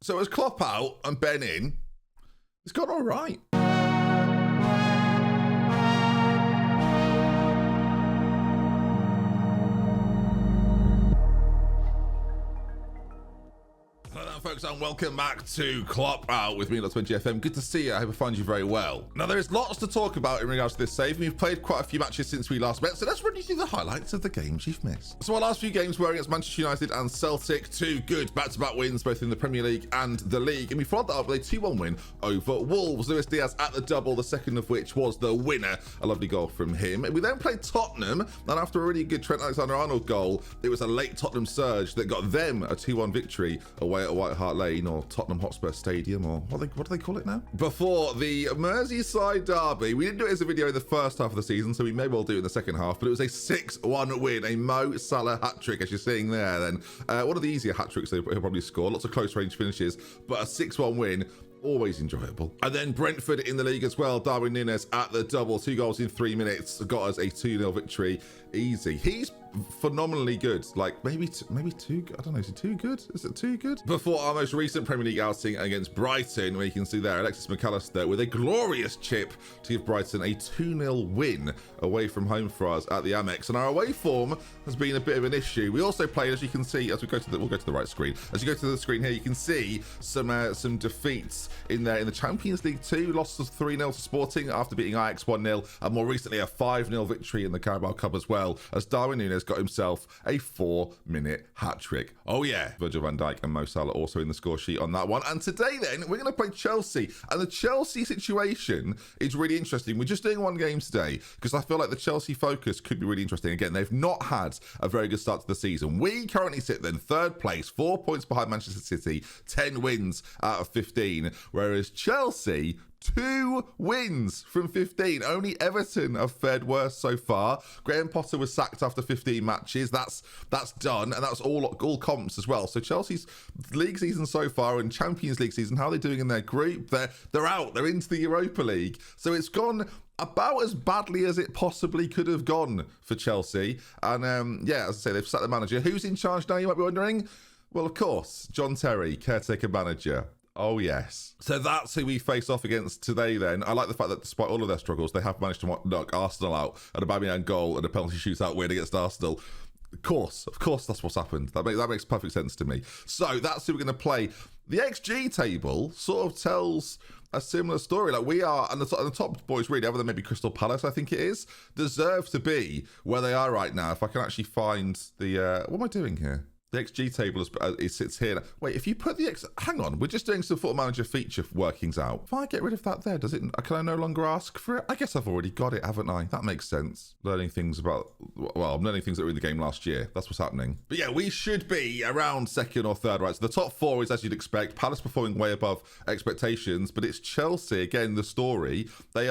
So as Klopp out and Ben in, it's gone all right. Folks, and welcome back to Klopp Out with me, DoctorBenjy FM. Good to see you. I hope I find you very well. Now, there is lots to talk about in regards to this save. We've played quite a few matches since we last met, so let's run you through the highlights of the games you've missed. So our last few games were against Manchester United and Celtic, 2 good back-to-back wins, both in the Premier League and the League, and we followed that up with a 2-1 win over Wolves. Luis Diaz at the double, the second of which was the winner. A lovely goal from him. We then played Tottenham, and after a really good Trent Alexander-Arnold goal, it was a late Tottenham surge that got them a 2-1 victory away at White Hart Lane, or Tottenham Hotspur Stadium, or what do they call it now? Before the Merseyside derby, we didn't do it as a video in the first half of the season, so we may well do it in the second half, but it was a 6-1 win, a Mo Salah hat-trick, as you're seeing there then. One of the easier hat-tricks he'll probably score, lots of close-range finishes, but a 6-1 win, always enjoyable. And then Brentford in the league as well. Darwin Núñez at the double, 2 goals in 3 minutes, got us a 2-0 victory. Easy. He's phenomenally good. Like maybe too good. I don't know. Is he too good? Is it too good? Before our most recent Premier League outing against Brighton, where you can see there Alexis McAllister with a glorious chip to give Brighton a 2-0 win away from home for us at the Amex. And our away form has been a bit of an issue. We also played, as you can see, as we go to the, we'll go to the right screen. As you go to the screen here, you can see some defeats in there in the Champions League 2. Lost 3-0 to Sporting after beating Ajax 1-0, and more recently a 5-0 victory in the Carabao Cup as well, as Darwin Núñez got himself a 4-minute hat-trick. Oh yeah, Virgil van Dijk and Mo Salah also in the score sheet on that one. And today then, we're going to play Chelsea, and the Chelsea situation is really interesting. We're just doing one game today because I feel like the Chelsea focus could be really interesting. Again, they've not had a very good start to the season. We currently sit then 3rd place, 4 points behind Manchester City, 10 wins out of 15, whereas Chelsea, 2 wins from 15. Only Everton have fared worse so far. Graham Potter was sacked after 15 matches. That's done, and that's all comps as well. So Chelsea's league season so far and Champions League season, how are they doing in their group? They're out. They're into the Europa League. So it's gone about as badly as it possibly could have gone for Chelsea. And yeah, as I say, they've sacked the manager. Who's in charge now, you might be wondering? Well, of course, John Terry, caretaker manager. Oh, yes. So that's who we face off against today then. I like the fact that despite all of their struggles, they have managed to knock Arsenal out, an Aubameyang goal and a penalty shootout win against Arsenal. Of course, that's what's happened. That makes perfect sense to me. So that's who we're going to play. The XG table sort of tells a similar story. Like we are, and the top boys really, other than maybe Crystal Palace, I think it is, deserve to be where they are right now. If I can actually find the, what am I doing here? The XG table it sits here. Wait, if you put the hang on, we're just doing some Football Manager feature workings out. If I get rid of that there, does it? Can I no longer ask for it? I guess I've already got it, haven't I? That makes sense. Learning things about, well, I'm learning things that were in the game last year. That's what's happening. But yeah, we should be around 2nd or 3rd, right? So the top 4 is as you'd expect. Palace performing way above expectations, but it's Chelsea again. The story they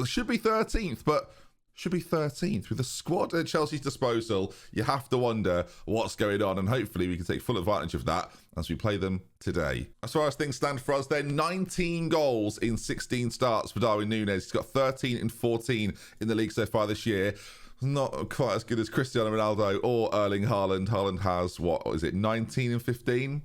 should be 13th, but should be 13th. With the squad at Chelsea's disposal, you have to wonder what's going on, and hopefully we can take full advantage of that as we play them today. As far as things stand for us, then 19 goals in 16 starts for Darwin Núñez. He's got 13 and 14 in the league so far this year. Not quite as good as Cristiano Ronaldo or Erling Haaland. Haaland has, what is it, 19 and 15?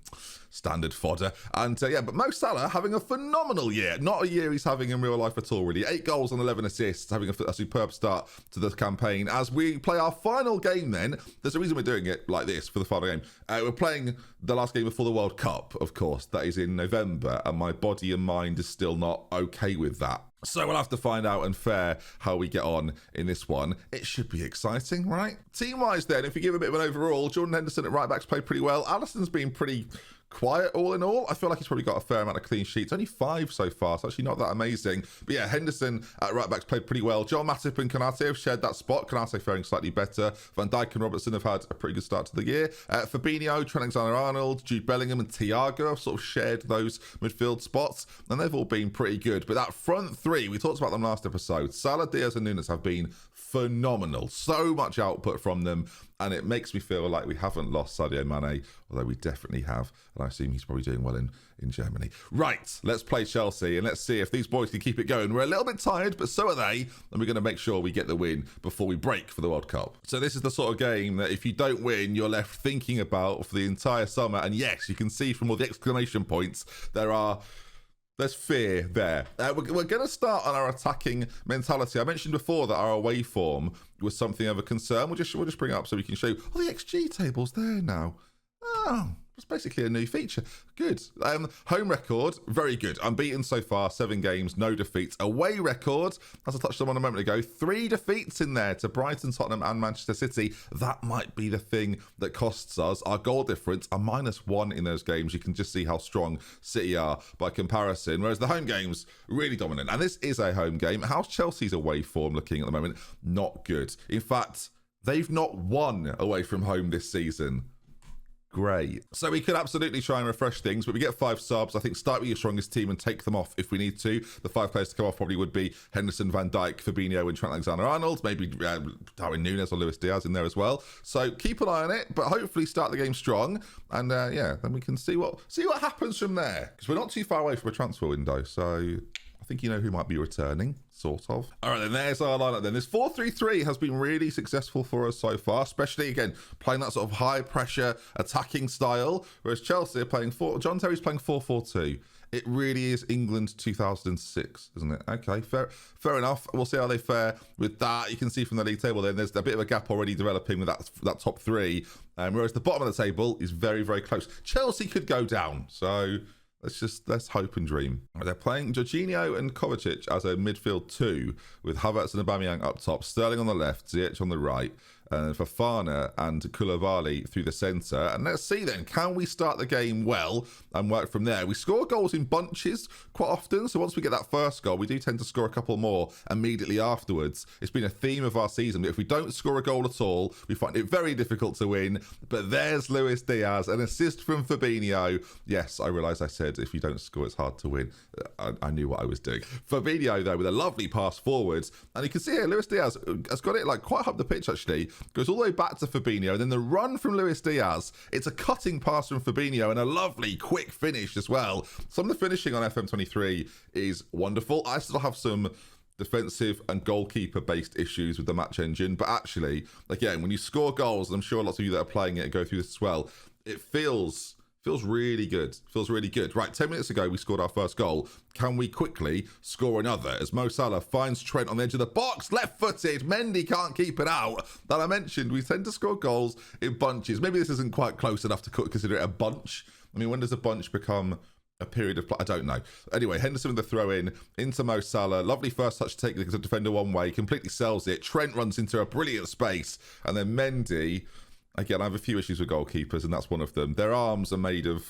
Standard fodder. And yeah, but Mo Salah having a phenomenal year. Not a year he's having in real life at all, really. 8 goals and 11 assists, having a superb start to the campaign. As we play our final game then, there's a reason we're doing it like this for the final game. We're playing the last game before the World Cup, of course. That is in November, and my body and mind is still not okay with that. So we'll have to find out and fare how we get on in this one. It should be exciting, right? Team-wise then, if we give a bit of an overall, Jordan Henderson at right-back's played pretty well. Alisson's been pretty quiet all in all. I feel like he's probably got a fair amount of clean sheets. Only 5 so far, so actually not that amazing. But yeah, Henderson at right-back's played pretty well. Joel Matip and Konate have shared that spot. Konate faring slightly better. Van Dijk and Robertson have had a pretty good start to the year. Fabinho, Trent Alexander-Arnold, Jude Bellingham and Thiago have sort of shared those midfield spots, and they've all been pretty good. But that front 3, we talked about them last episode. Salah, Diaz and Núñez have been phenomenal. So much output from them, and it makes me feel like we haven't lost Sadio Mane, although we definitely have, and I assume he's probably doing well in Germany. Right, let's play Chelsea, and let's see if these boys can keep it going. We're a little bit tired, but so are they, and we're going to make sure we get the win before we break for the World Cup. So this is the sort of game that if you don't win, you're left thinking about for the entire summer, and yes, you can see from all the exclamation points, there's fear there. We're going to start on our attacking mentality. I mentioned before that our away form was something of a concern. We'll just bring it up so we can show you. Oh, the XG table's there now. Oh, it's basically a new feature. Good. Home record, very good. Unbeaten so far, 7 games, no defeats. Away record, as I touched on a moment ago, 3 defeats in there to Brighton, Tottenham and Manchester City. That might be the thing that costs us. Our goal difference, a -1 in those games. You can just see how strong City are by comparison. Whereas the home games, really dominant. And this is a home game. How's Chelsea's away form looking at the moment? Not good. In fact, they've not won away from home this season. Great. So we could absolutely try and refresh things, but we get 5 subs. I think start with your strongest team and take them off if we need to. The 5 players to come off probably would be Henderson, Van Dijk, Fabinho and Trent Alexander-Arnold. Maybe Darwin Núñez or Luis Diaz in there as well. So keep an eye on it, but hopefully start the game strong. And then we can see what happens from there. Because we're not too far away from a transfer window. So I think you know who might be returning. Sort of. All right, then there's our lineup then. This 4-3-3 has been really successful for us so far, especially, again, playing that sort of high-pressure attacking style, whereas Chelsea are playing John Terry's playing 4-4-2. It really is England 2006, isn't it? Okay, fair enough. We'll see how they fare with that. You can see from the league table then, there's a bit of a gap already developing with that top 3, whereas the bottom of the table is very, very close. Chelsea could go down, so let's hope and dream. They're playing Jorginho and Kovacic as a midfield 2 with Havertz and Aubameyang up top, Sterling on the left, Ziyech on the right, and Fofana and Koulibaly through the centre. And let's see then, can we start the game well and work from there? We score goals in bunches quite often, so once we get that first goal, we do tend to score a couple more immediately afterwards. It's been a theme of our season, but if we don't score a goal at all, we find it very difficult to win. But there's Luis Diaz, an assist from Fabinho. Yes, I realise I said if you don't score, it's hard to win. I knew what I was doing. Fabinho, though, with a lovely pass forwards. And you can see here, Luis Diaz has got it like quite up the pitch, actually. Goes all the way back to Fabinho, and then the run from Luis Diaz, it's a cutting pass from Fabinho and a lovely quick finish as well. Some of the finishing on FM23 is wonderful. I still have some defensive and goalkeeper based issues with the match engine, but actually, again, when you score goals, and I'm sure lots of you that are playing it go through this as well, it feels really good. Feels really good. Right, 10 minutes ago, we scored our first goal. Can we quickly score another? As Mo Salah finds Trent on the edge of the box, left-footed. Mendy can't keep it out. That I mentioned, we tend to score goals in bunches. Maybe this isn't quite close enough to consider it a bunch. I mean, when does a bunch become a period of play? I don't know. Anyway, Henderson with the throw in into Mo Salah. Lovely first touch to take the defender one way. Completely sells it. Trent runs into a brilliant space. And then Mendy... Again, I have a few issues with goalkeepers, and that's one of them. Their arms are made of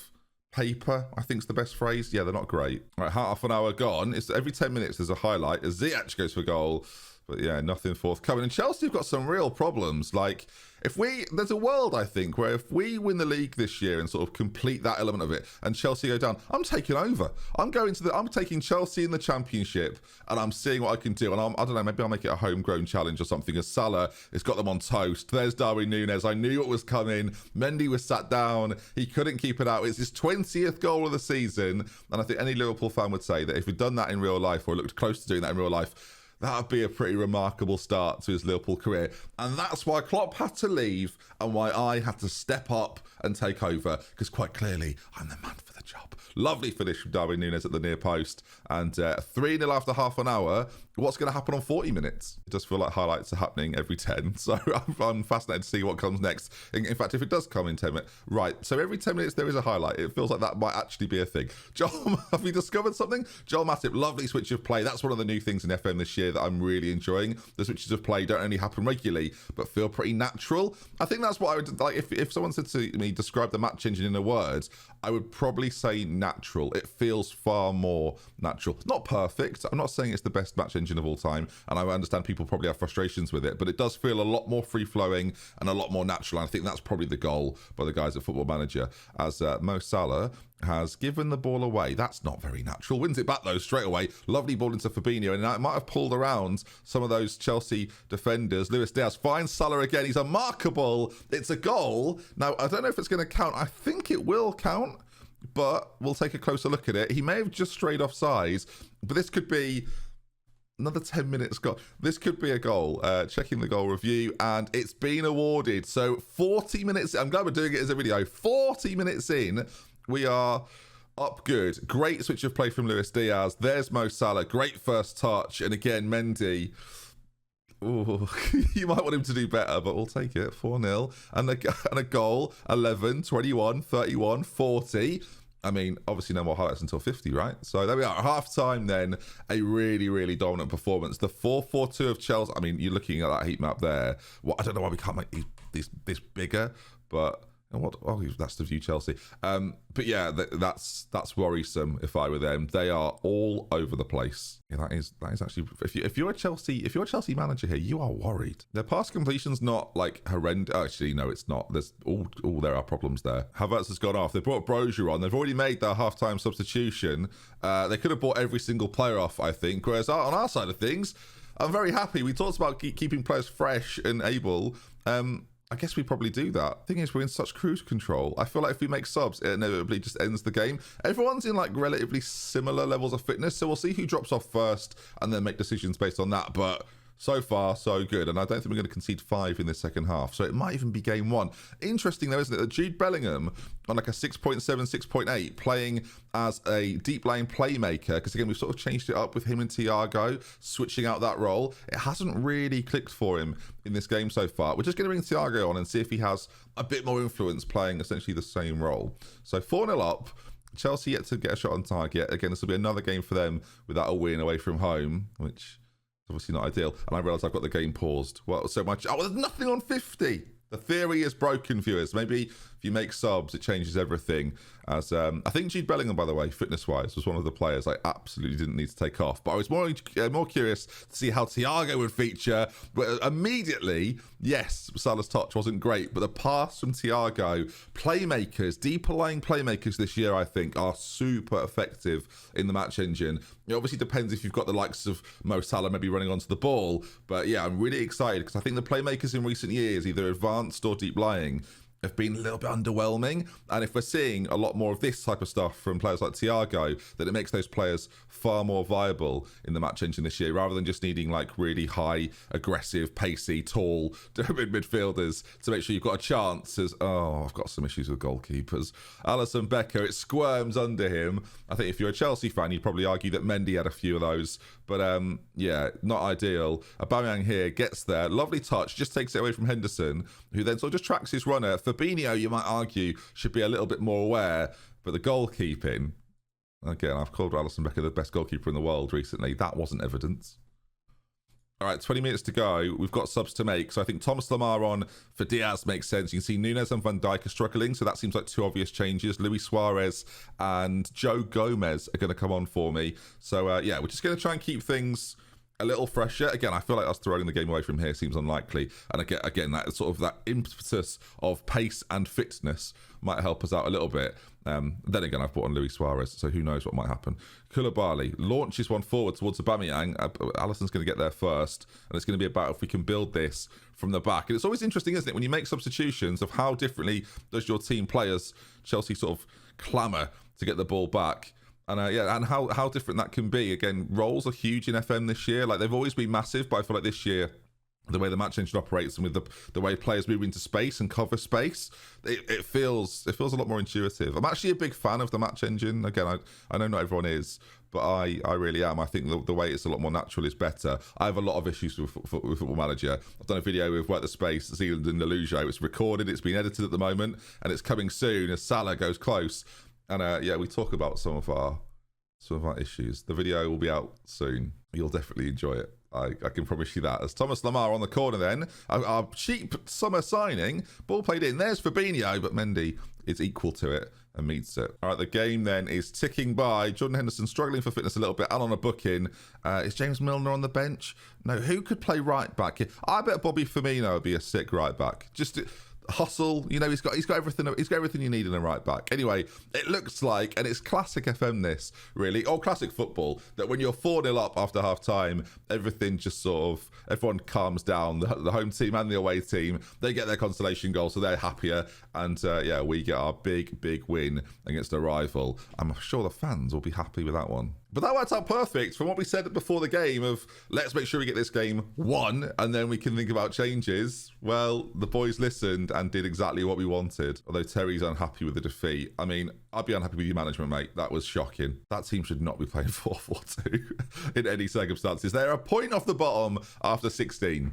paper, I think is the best phrase. Yeah, they're not great. All right, half an hour gone. It's every 10 minutes there's a highlight. As Ziyech goes for goal. But yeah, nothing forthcoming. And Chelsea have got some real problems. Like, there's a world, I think, where if we win the league this year and sort of complete that element of it, and Chelsea go down, I'm taking over. I'm taking Chelsea in the Championship, and I'm seeing what I can do. And I don't know, maybe I'll make it a homegrown challenge or something. As Salah has got them on toast. There's Darwin Núñez. I knew what was coming. Mendy was sat down. He couldn't keep it out. It's his 20th goal of the season. And I think any Liverpool fan would say that if he'd done that in real life, or looked close to doing that in real life, that would be a pretty remarkable start to his Liverpool career. And that's why Klopp had to leave and why I had to step up and take over, because quite clearly, I'm the man for the job. Lovely finish from Darwin Núñez at the near post. And 3-0 after half an hour. What's going to happen on 40 minutes? It does feel like highlights are happening every 10. So I'm fascinated to see what comes next. In fact, if it does come in 10 minutes. Right, so every 10 minutes there is a highlight. It feels like that might actually be a thing. Joel, have we discovered something? Joel Matip, lovely switch of play. That's one of the new things in FM this year that I'm really enjoying. The switches of play don't only happen regularly, but feel pretty natural. I think that's what I would like. If someone said to me, describe the match engine in a word, I would probably say natural. It feels far more natural. Not perfect. I'm not saying it's the best match engine of all time, and I understand people probably have frustrations with it, but it does feel a lot more free-flowing and a lot more natural, and I think that's probably the goal by the guys at Football Manager, as Mo Salah has given the ball away. That's not very natural. Wins it back though straight away. Lovely ball into Fabinho, and it might have pulled around some of those Chelsea defenders. Luis Diaz finds Salah again. He's unmarkable. It's a goal. Now, I don't know if it's going to count. I think it will count, but we'll take a closer look at it. He may have just strayed offside, but this could be another 10 minutes goal. This could be a goal. Checking the goal review, and it's been awarded. So 40 minutes. I'm glad we're doing it as a video. 40 minutes in, we are up good. Great switch of play from Luis Diaz. There's Mo Salah. Great first touch. And again, Mendy. Ooh, you might want him to do better, but we'll take it. 4-0. And a goal. 11, 21, 31, 40. I mean, obviously no more highlights until 50, right? So there we are. Half time then, a really, really dominant performance. The 4-4-2 of Chelsea. I mean, you're looking at that heat map there. Well, I don't know why we can't make this bigger, but what? Oh, that's the view Chelsea. But yeah, that's worrisome. If I were them, they are all over the place. Yeah, that is actually. If you're a Chelsea manager here, you are worried. Their pass completion's not like horrendous. Actually, no, it's not. There's there are problems there. Havertz has gone off. They brought Brozier on. They've already made their halftime substitution. They could have bought every single player off, I think. Whereas on our side of things, I'm very happy. We talked about keeping players fresh and able. I guess we probably do that. Thing is, we're in such cruise control. I feel like if we make subs, it inevitably just ends the game. Everyone's in like relatively similar levels of fitness, so we'll see who drops off first and then make decisions based on that. But so far, so good. And I don't think we're going to concede 5 in this second half. So it might even be game 1. Interesting though, isn't it, that Jude Bellingham on like a 6.7, 6.8 playing as a deep lane playmaker, because again, we've sort of changed it up with him and Thiago, switching out that role. It hasn't really clicked for him in this game so far. We're just going to bring Thiago on and see if he has a bit more influence playing essentially the same role. So 4-0 up. Chelsea yet to get a shot on target. Again, this will be another game for them without a win away from home, which obviously not ideal. And I realise I've got the game paused. Well, so much. Oh, there's nothing on 50. The theory is broken, viewers. Maybe if you make subs, it changes everything. As I think Jude Bellingham, by the way, fitness-wise, was one of the players I absolutely didn't need to take off. But I was more curious to see how Thiago would feature. But immediately, yes, Salah's touch wasn't great, but the pass from Thiago, playmakers, deeper lying playmakers this year, I think, are super effective in the match engine. It obviously depends if you've got the likes of Mo Salah maybe running onto the ball. But yeah, I'm really excited because I think the playmakers in recent years, either advanced or deep lying, have been a little bit underwhelming. And if we're seeing a lot more of this type of stuff from players like Thiago, then it makes those players far more viable in the match engine this year, rather than just needing like really high, aggressive, pacey, tall midfielders to make sure you've got a chance. As I've got some issues with goalkeepers. Alisson Becker, it squirms under him. I think if you're a Chelsea fan, you'd probably argue that Mendy had a few of those. But yeah, not ideal. Aubameyang here gets there. Lovely touch, just takes it away from Henderson, who then sort of just tracks his runner. Fabinho, you might argue, should be a little bit more aware. But the goalkeeping, again, I've called Alisson Becker the best goalkeeper in the world recently. That wasn't evidence. All right, 20 minutes to go. We've got subs to make. So I think Thomas Lemar on for Diaz makes sense. You can see Nunes and Van Dijk are struggling. So that seems like 2 obvious changes. Luis Suarez and Joe Gomez are going to come on for me. So yeah, we're just going to try and keep things a little fresher. Again, I feel like us throwing the game away from here seems unlikely. And again, that sort of that impetus of pace and fitness might help us out a little bit. Then again, I've brought on Luis Suarez, so who knows what might happen. Koulibaly launches one forward towards Aubameyang. Alisson's going to get there first, and it's going to be about if we can build this from the back. And it's always interesting, isn't it, when you make substitutions of how differently does your team play as Chelsea sort of clamour to get the ball back. And yeah, and how different that can be. Again, roles are huge in FM this year. Like, they've always been massive, but I feel like this year, the way the match engine operates and with the way players move into space and cover space, it feels a lot more intuitive. I'm actually a big fan of the match engine. Again, I know not everyone is, but I really am. I think the way it's a lot more natural is better. I have a lot of issues with Football Manager. I've done a video with Work the Space, Zealand and Nalujo. It's recorded, it's been edited at the moment, and it's coming soon as Salah goes close. And yeah, we talk about some of our issues. The video will be out soon. You'll definitely enjoy it. I can promise you that. As Thomas Lemar on the corner then, our cheap summer signing, ball played in. There's Fabinho, but Mendy is equal to it and meets it. All right, the game then is ticking by. Jordan Henderson struggling for fitness a little bit and on a booking. Is James Milner on the bench? No, who could play right back here? I bet Bobby Firmino would be a sick right back. Just hustle. You know, he's got everything. He's got everything you need in a right back. Anyway, it looks like, and it's classic FM this really, or classic football, that when you're 4-0 up after half time, everything just sort of, everyone calms down. The home team and the away team, they get their consolation goal, so they're happier. And yeah, we get our big win against a rival. I'm sure the fans will be happy with that one. But that worked out perfect from what we said before the game of, let's make sure we get this game won and then we can think about changes. Well, the boys listened and did exactly what we wanted. Although Terry's unhappy with the defeat. I mean, I'd be unhappy with your management, mate. That was shocking. That team should not be playing 4-4-2 in any circumstances. They're a point off the bottom after 16.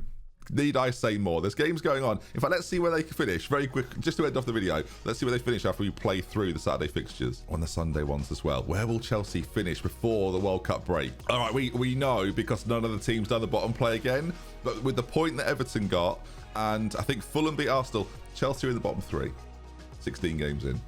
Need I say more? There's games going on. In fact, let's see where they finish. Very quick, just to end off the video, let's see where they finish after we play through the Saturday fixtures on the Sunday ones as well. Where will Chelsea finish before the World Cup break? All right, we know because none of the teams down the bottom play again, but with the point that Everton got, and I think Fulham beat Arsenal, Chelsea are in the bottom 3, 16 games in.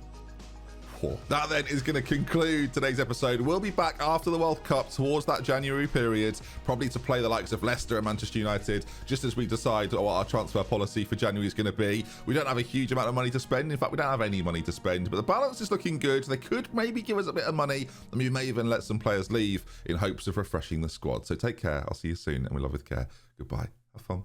That then is going to conclude today's episode. We'll be back after the World Cup towards that January period, probably to play the likes of Leicester and Manchester United, just as we decide what our transfer policy for January is going to be. We don't have a huge amount of money to spend. In fact, we don't have any money to spend, but the balance is looking good. They could maybe give us a bit of money, and we may even let some players leave in hopes of refreshing the squad. So take care. I'll see you soon, and we love with care. Goodbye. Have fun.